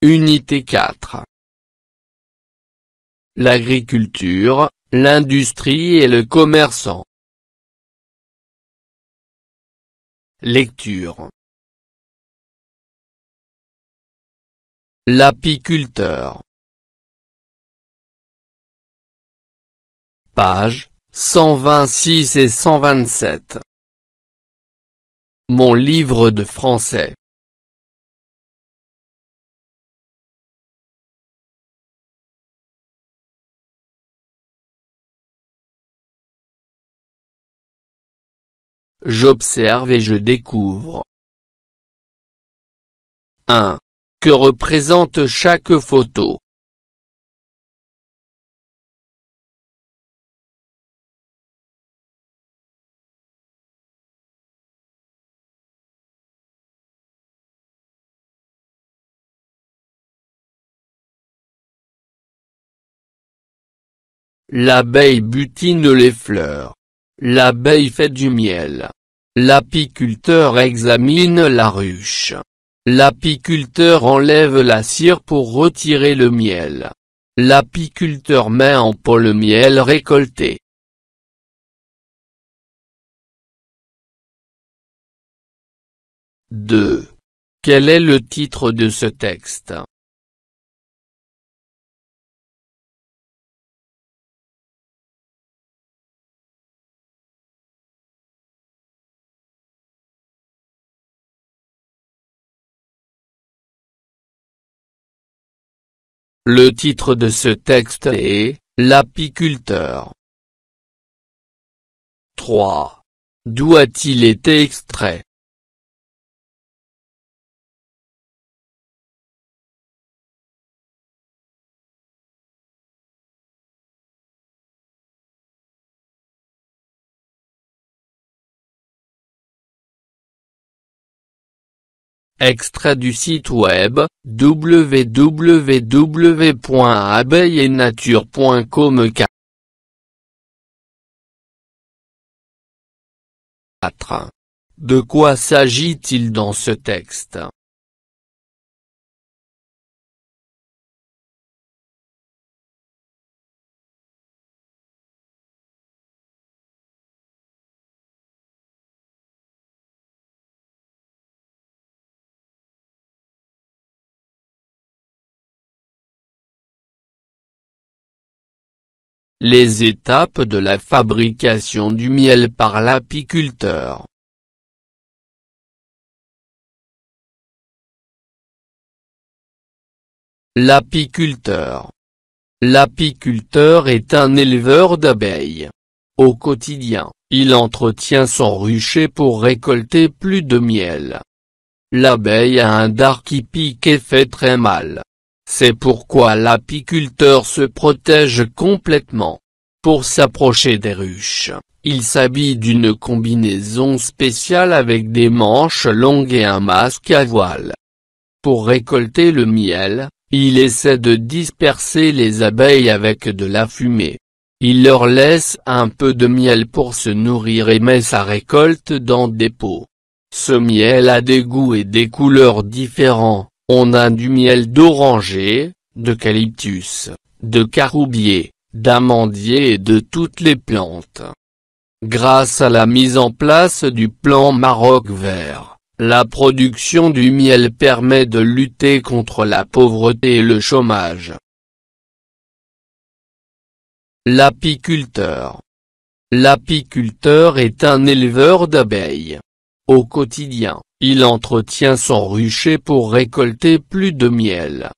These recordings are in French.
Unité 4. L'agriculture, l'industrie et le commerçant. Lecture. L'apiculteur. Pages 126 et 127. Mon livre de français. J'observe et je découvre. 1. Que représente chaque photo? L'abeille butine les fleurs. L'abeille fait du miel. L'apiculteur examine la ruche. L'apiculteur enlève la cire pour retirer le miel. L'apiculteur met en pot le miel récolté. « 2. Quel est le titre de ce texte? Le titre de ce texte est « L'apiculteur ». 3. D'où a-t-il été extrait? Extrait du site web www.abeilleetnature.com. 4. De quoi s'agit-il dans ce texte? Les étapes de la fabrication du miel par l'apiculteur. L'apiculteur. L'apiculteur est un éleveur d'abeilles. Au quotidien, il entretient son rucher pour récolter plus de miel. L'abeille a un dard qui pique et fait très mal. C'est pourquoi l'apiculteur se protège complètement. Pour s'approcher des ruches, il s'habille d'une combinaison spéciale avec des manches longues et un masque à voile. Pour récolter le miel, il essaie de disperser les abeilles avec de la fumée. Il leur laisse un peu de miel pour se nourrir et met sa récolte dans des pots. Ce miel a des goûts et des couleurs différents. On a du miel d'oranger, d'eucalyptus, de caroubier, d'amandier et de toutes les plantes. Grâce à la mise en place du plan Maroc vert, la production du miel permet de lutter contre la pauvreté et le chômage. L'apiculteur. L'apiculteur est un éleveur d'abeilles. Au quotidien, il entretient son rucher pour récolter plus de miel.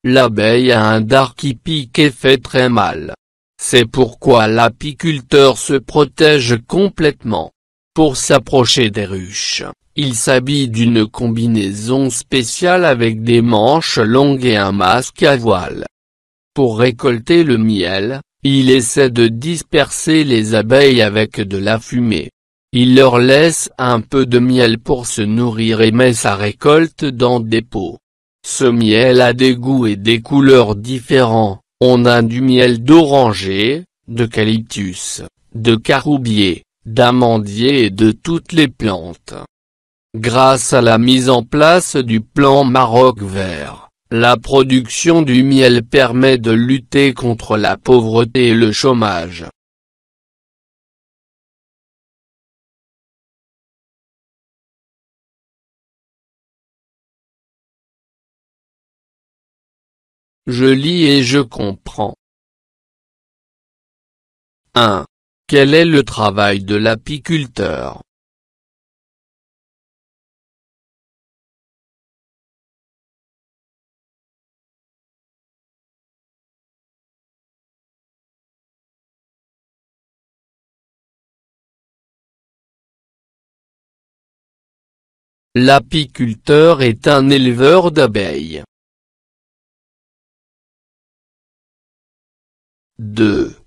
L'abeille a un dard qui pique et fait très mal. C'est pourquoi l'apiculteur se protège complètement. Pour s'approcher des ruches, il s'habille d'une combinaison spéciale avec des manches longues et un masque à voile. Pour récolter le miel, il essaie de disperser les abeilles avec de la fumée. Il leur laisse un peu de miel pour se nourrir et met sa récolte dans des pots. Ce miel a des goûts et des couleurs différents, on a du miel d'oranger, d'eucalyptus, de caroubier, d'amandier et de toutes les plantes. Grâce à la mise en place du plan Maroc vert, la production du miel permet de lutter contre la pauvreté et le chômage. Je lis et je comprends. 1. Quel est le travail de l'apiculteur? L'apiculteur est un éleveur d'abeilles. 2.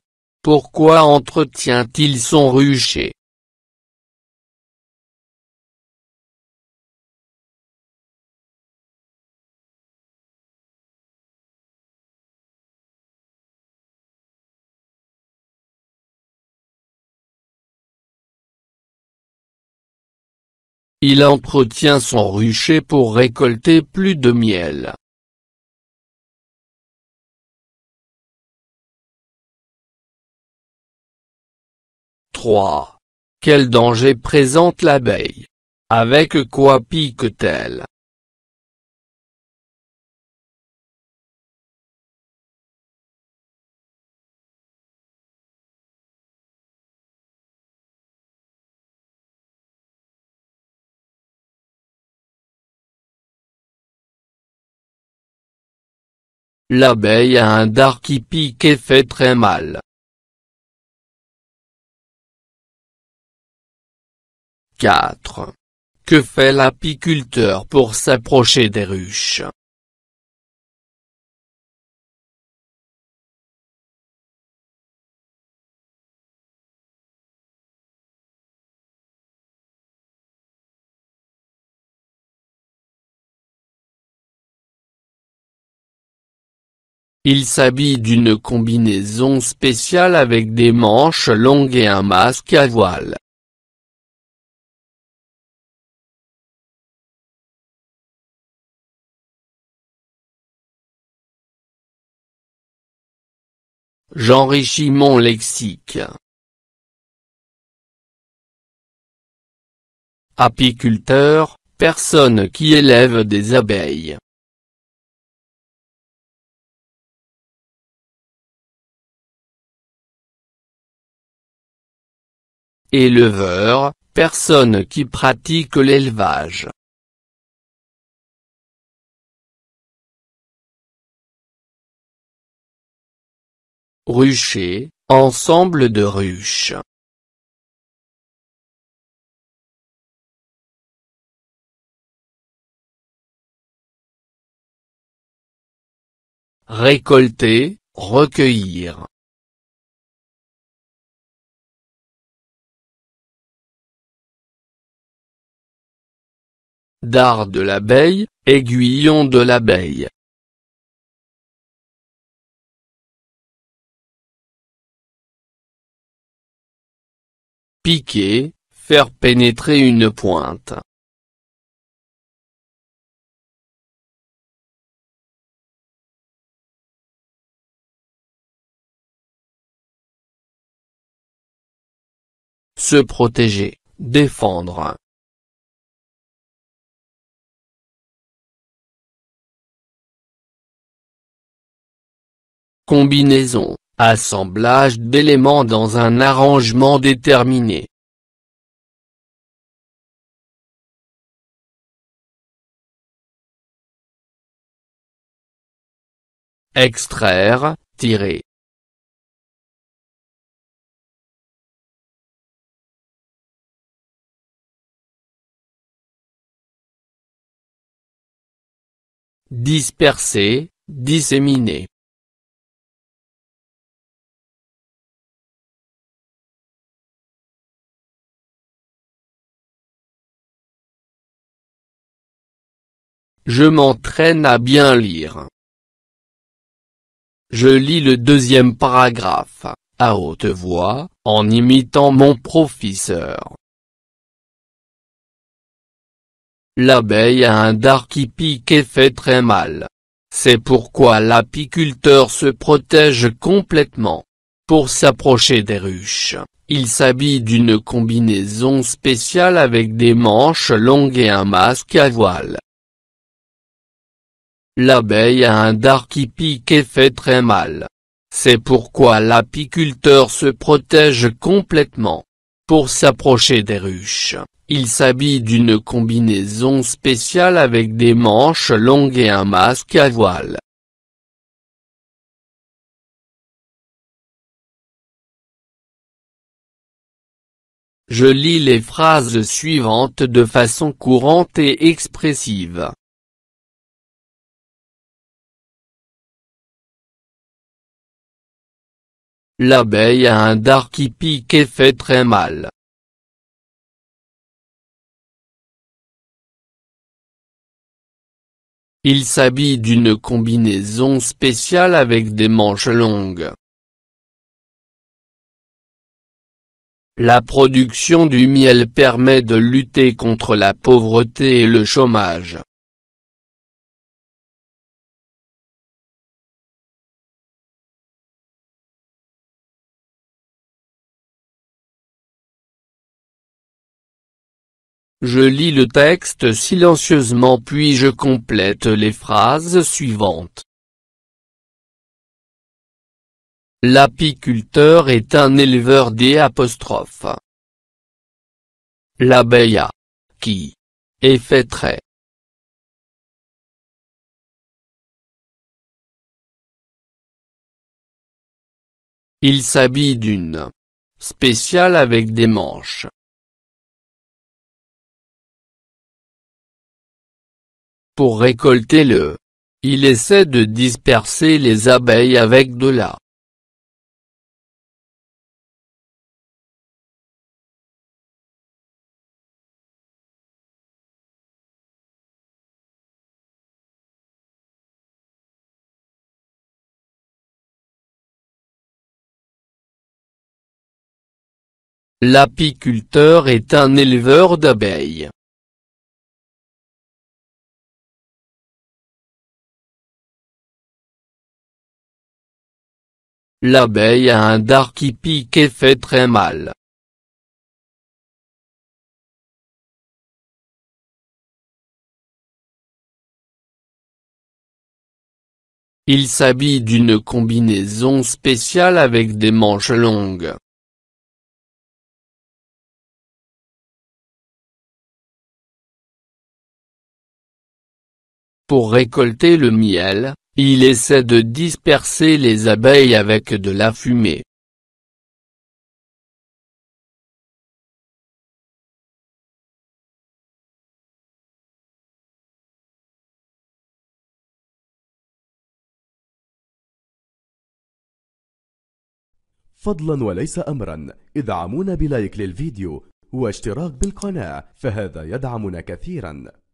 Pourquoi entretient-il son rucher? Il entretient son rucher pour récolter plus de miel. 3. Quel danger présente l'abeille? Avec quoi pique-t-elle? L'abeille a un dard qui pique et fait très mal. 4. Que fait l'apiculteur pour s'approcher des ruches? Il s'habille d'une combinaison spéciale avec des manches longues et un masque à voile. J'enrichis mon lexique. Apiculteur, personne qui élève des abeilles. Éleveur, personne qui pratique l'élevage. Rucher, ensemble de ruches. Récolter, recueillir. Dard de l'abeille, aiguillon de l'abeille. Piquer, faire pénétrer une pointe. Se protéger, défendre. Combinaison, assemblage d'éléments dans un arrangement déterminé. Extraire, tirer. Disperser, disséminer. Je m'entraîne à bien lire. Je lis le deuxième paragraphe, à haute voix, en imitant mon professeur. L'abeille a un dard qui pique et fait très mal. C'est pourquoi l'apiculteur se protège complètement. Pour s'approcher des ruches, il s'habille d'une combinaison spéciale avec des manches longues et un masque à voile. L'abeille a un dard qui pique et fait très mal. C'est pourquoi l'apiculteur se protège complètement. Pour s'approcher des ruches, il s'habille d'une combinaison spéciale avec des manches longues et un masque à voile. Je lis les phrases suivantes de façon courante et expressive. L'abeille a un dard qui pique et fait très mal. Il s'habille d'une combinaison spéciale avec des manches longues. La production du miel permet de lutter contre la pauvreté et le chômage. Je lis le texte silencieusement puis je complète les phrases suivantes. L'apiculteur est un éleveur d'apostrophe. L'abeille a qui est fait très. Il s'habille d'une spéciale avec des manches. Pour récolter le, il essaie de disperser les abeilles avec de la. L'apiculteur est un éleveur d'abeilles. L'abeille a un dard qui pique et fait très mal. Il s'habille d'une combinaison spéciale avec des manches longues. Pour récolter le miel, il essaie de disperser les abeilles avec de la fumée. فضلا وليس أمرا ادعمونا بلايك للفيديو واشتراك بالقناة، فهذا يدعمنا كثيرا.